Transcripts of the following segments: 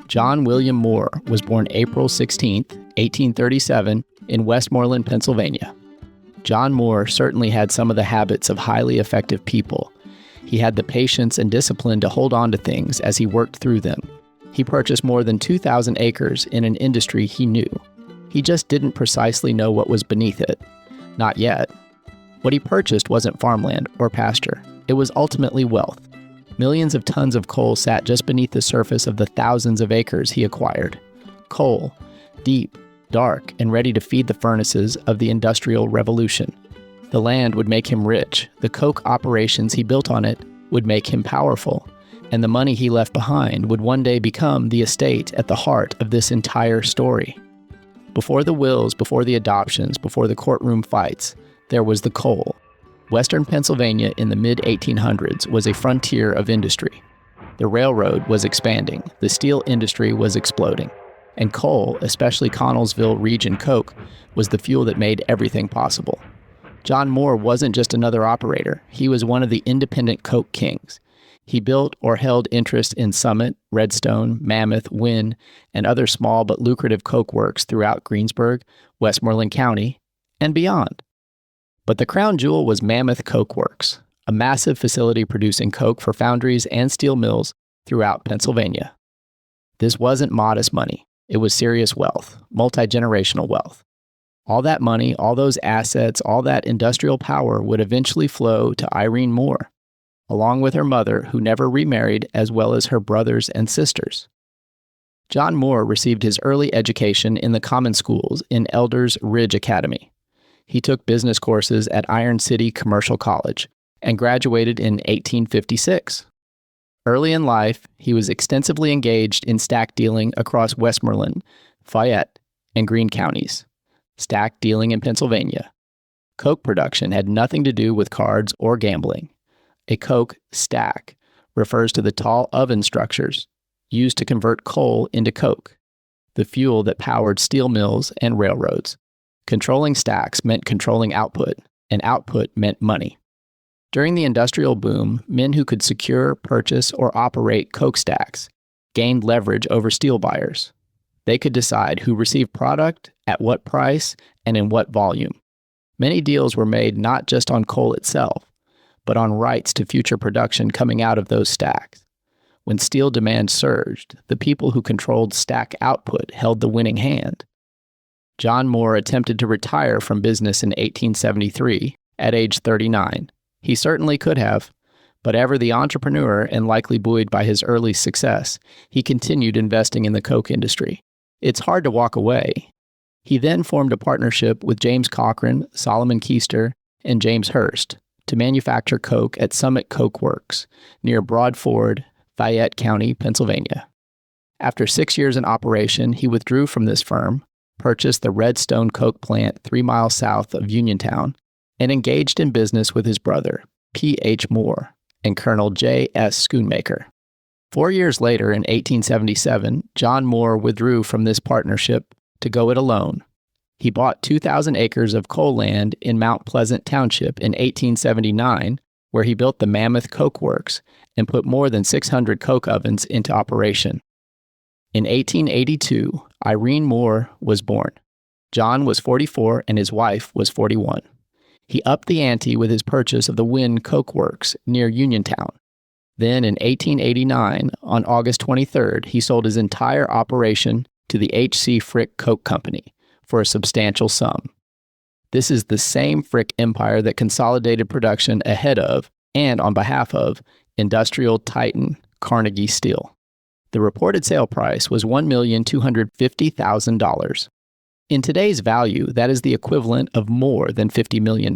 John William Moore was born April 16, 1837, in Westmoreland, Pennsylvania. John Moore certainly had some of the habits of highly effective people. He had the patience and discipline to hold on to things as he worked through them. He purchased more than 2,000 acres in an industry he knew. He just didn't precisely know what was beneath it. Not yet. What he purchased wasn't farmland or pasture. It was ultimately wealth. Millions of tons of coal sat just beneath the surface of the thousands of acres he acquired. Coal, deep, dark, and ready to feed the furnaces of the Industrial Revolution. The land would make him rich. The coke operations he built on it would make him powerful. And the money he left behind would one day become the estate at the heart of this entire story. Before the wills, before the adoptions, before the courtroom fights, there was the coal. Western Pennsylvania in the mid-1800s was a frontier of industry. The railroad was expanding, the steel industry was exploding, and coal, especially Connellsville region coke, was the fuel that made everything possible. John Moore wasn't just another operator, he was one of the independent coke kings. He built or held interest in Summit, Redstone, Mammoth, Wynne, and other small but lucrative coke works throughout Greensburg, Westmoreland County, and beyond. But the crown jewel was Mammoth Coke Works, a massive facility producing coke for foundries and steel mills throughout Pennsylvania. This wasn't modest money. It was serious wealth, multi-generational wealth. All that money, all those assets, all that industrial power would eventually flow to Irene Moore, along with her mother, who never remarried, as well as her brothers and sisters. John Moore received his early education in the common schools in Elders Ridge Academy. He took business courses at Iron City Commercial College and graduated in 1856. Early in life, he was extensively engaged in stack dealing across Westmoreland, Fayette, and Greene counties. Stack dealing in Pennsylvania. Coke production had nothing to do with cards or gambling. A coke stack refers to the tall oven structures used to convert coal into coke, the fuel that powered steel mills and railroads. Controlling stacks meant controlling output, and output meant money. During the industrial boom, men who could secure, purchase, or operate coke stacks gained leverage over steel buyers. They could decide who received product, at what price, and in what volume. Many deals were made not just on coal itself, but on rights to future production coming out of those stacks. When steel demand surged, the people who controlled stack output held the winning hand. John Moore attempted to retire from business in 1873 at age 39. He certainly could have, but ever the entrepreneur and likely buoyed by his early success, he continued investing in the coke industry. It's hard to walk away. He then formed a partnership with James Cochran, Solomon Keister, and James Hurst to manufacture coke at Summit Coke Works near Broad Ford, Fayette County, Pennsylvania. After 6 years in operation, he withdrew from this firm, purchased the Redstone Coke plant 3 miles south of Uniontown, and engaged in business with his brother, P.H. Moore, and Colonel J.S. Schoonmaker. 4 years later, in 1877, John Moore withdrew from this partnership to go it alone. He bought 2,000 acres of coal land in Mount Pleasant Township in 1879, where he built the Mammoth Coke Works and put more than 600 coke ovens into operation. In 1882, Irene Moore was born. John was 44 and his wife was 41. He upped the ante with his purchase of the Wynne Coke Works near Uniontown. Then in 1889, on August 23rd, he sold his entire operation to the H.C. Frick Coke Company for a substantial sum. This is the same Frick empire that consolidated production ahead of, and on behalf of, industrial titan Carnegie Steel. The reported sale price was $1,250,000. In today's value, that is the equivalent of more than $50 million.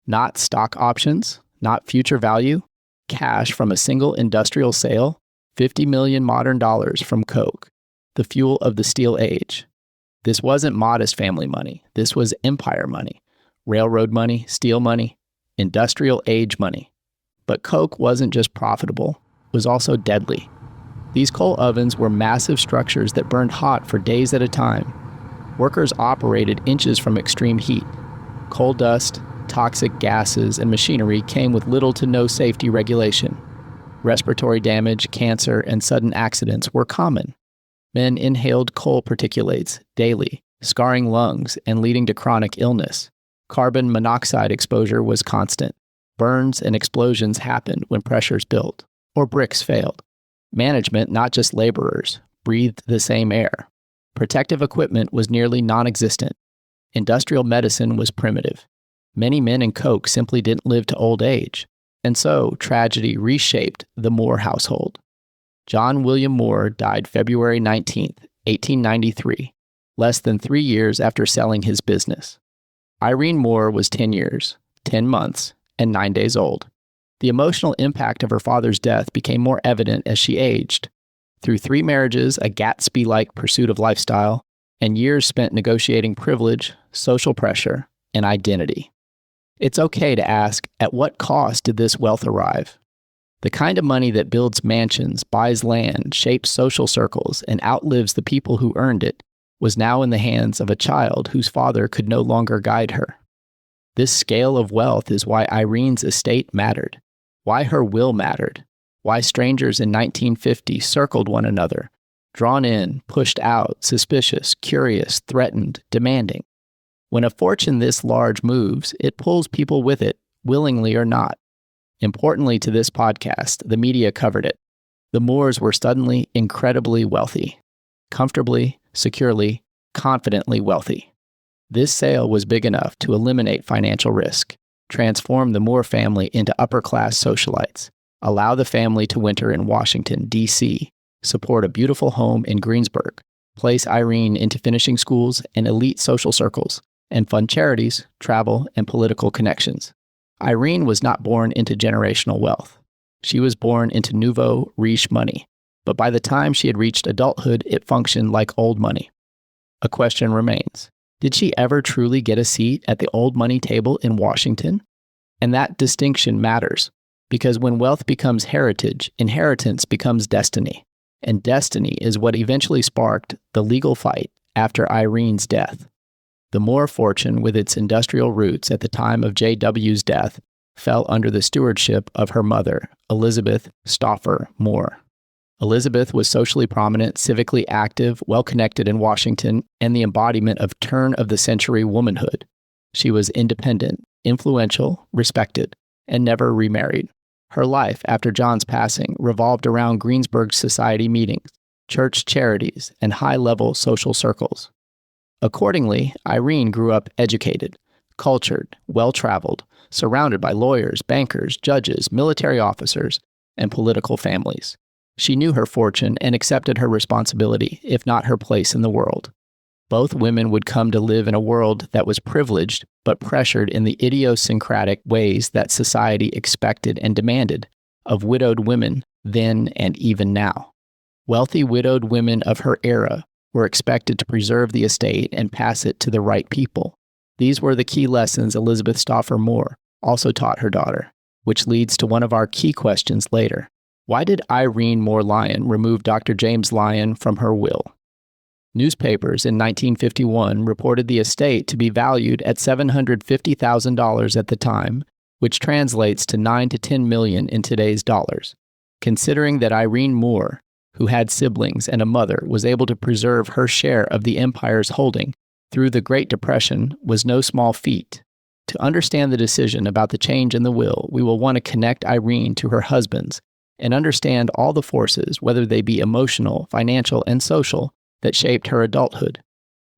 Not stock options, not future value, cash from a single industrial sale, $50 million modern dollars from coke, the fuel of the steel age. This wasn't modest family money. This was empire money, railroad money, steel money, industrial age money. But coke wasn't just profitable, it was also deadly. These coal ovens were massive structures that burned hot for days at a time. Workers operated inches from extreme heat. Coal dust, toxic gases, and machinery came with little to no safety regulation. Respiratory damage, cancer, and sudden accidents were common. Men inhaled coal particulates daily, scarring lungs and leading to chronic illness. Carbon monoxide exposure was constant. Burns and explosions happened when pressures built, or bricks failed. Management, not just laborers, breathed the same air. Protective equipment was nearly non-existent. Industrial medicine was primitive. Many men in Coke simply didn't live to old age, and so tragedy reshaped the Moore household. John William Moore died February 19, 1893, less than 3 years after selling his business. Irene Moore was 10 years, 10 months, and 9 days old. The emotional impact of her father's death became more evident as she aged. Through 3 marriages, a Gatsby-like pursuit of lifestyle, and years spent negotiating privilege, social pressure, and identity. It's okay to ask, at what cost did this wealth arrive? The kind of money that builds mansions, buys land, shapes social circles, and outlives the people who earned it was now in the hands of a child whose father could no longer guide her. This scale of wealth is why Irene's estate mattered, why her will mattered, why strangers in 1950 circled one another, drawn in, pushed out, suspicious, curious, threatened, demanding. When a fortune this large moves, it pulls people with it, willingly or not. Importantly to this podcast, the media covered it. The Moores were suddenly incredibly wealthy. Comfortably, securely, confidently wealthy. This sale was big enough to eliminate financial risk, transform the Moore family into upper-class socialites, allow the family to winter in Washington, D.C., support a beautiful home in Greensburg, place Irene into finishing schools and elite social circles, and fund charities, travel, and political connections. Irene was not born into generational wealth. She was born into nouveau riche money, but by the time she had reached adulthood, it functioned like old money. A question remains. Did she ever truly get a seat at the old money table in Washington? And that distinction matters, because when wealth becomes heritage, inheritance becomes destiny. And destiny is what eventually sparked the legal fight after Irene's death. The Moore fortune, with its industrial roots at the time of J.W.'s death, fell under the stewardship of her mother, Elizabeth Stauffer Moore. Elizabeth was socially prominent, civically active, well-connected in Washington, and the embodiment of turn-of-the-century womanhood. She was independent, influential, respected, and never remarried. Her life after John's passing revolved around Greensburg Society meetings, church charities, and high-level social circles. Accordingly, Irene grew up educated, cultured, well-traveled, surrounded by lawyers, bankers, judges, military officers, and political families. She knew her fortune and accepted her responsibility, if not her place in the world. Both women would come to live in a world that was privileged but pressured in the idiosyncratic ways that society expected and demanded of widowed women then and even now. Wealthy widowed women of her era were expected to preserve the estate and pass it to the right people. These were the key lessons Elizabeth Stauffer Moore also taught her daughter, which leads to one of our key questions later. Why did Irene Moore Lyon remove Dr. James Lyon from her will? Newspapers in 1951 reported the estate to be valued at $750,000 at the time, which translates to $9 to $10 million in today's dollars. Considering that Irene Moore, who had siblings and a mother, was able to preserve her share of the empire's holding through the Great Depression was no small feat. To understand the decision about the change in the will, we will want to connect Irene to her husband's and understand all the forces, whether they be emotional, financial, and social, that shaped her adulthood.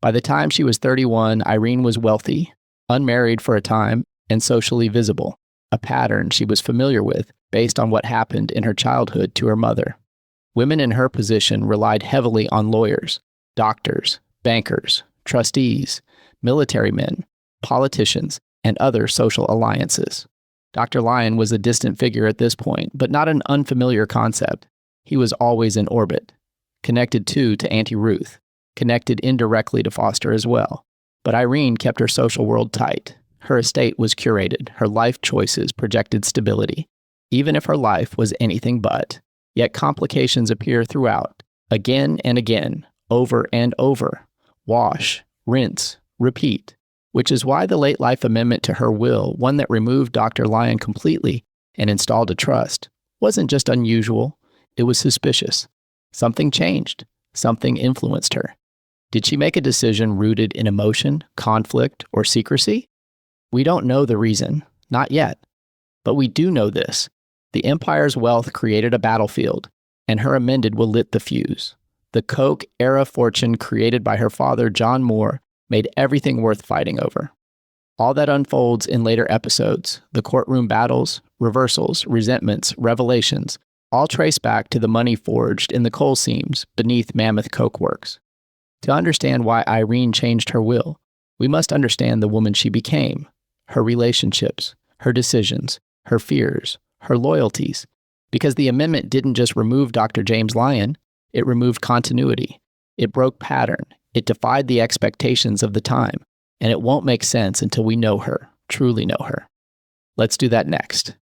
By the time she was 31, Irene was wealthy, unmarried for a time, and socially visible, a pattern she was familiar with based on what happened in her childhood to her mother. Women in her position relied heavily on lawyers, doctors, bankers, trustees, military men, politicians, and other social alliances. Dr. Lyon was a distant figure at this point, but not an unfamiliar concept. He was always in orbit, connected to Auntie Ruth, connected indirectly to Foster as well. But Irene kept her social world tight. Her estate was curated, her life choices projected stability, even if her life was anything but. Yet complications appear throughout, again and again, over and over. Wash, rinse, repeat. Which is why the late life amendment to her will, one that removed Dr. Lyon completely and installed a trust, wasn't just unusual, it was suspicious. Something changed. Something influenced her. Did she make a decision rooted in emotion, conflict, or secrecy? We don't know the reason, not yet. But we do know this. The empire's wealth created a battlefield, and her amended will lit the fuse. The Koch-era fortune created by her father, John Moore, made everything worth fighting over. All that unfolds in later episodes, the courtroom battles, reversals, resentments, revelations, all trace back to the money forged in the coal seams beneath Mammoth Coke Works. To understand why Irene changed her will, we must understand the woman she became, her relationships, her decisions, her fears, her loyalties, because the amendment didn't just remove Dr. James Lyon, it removed continuity. It broke pattern. It defied the expectations of the time, and it won't make sense until we know her, truly know her. Let's do that next.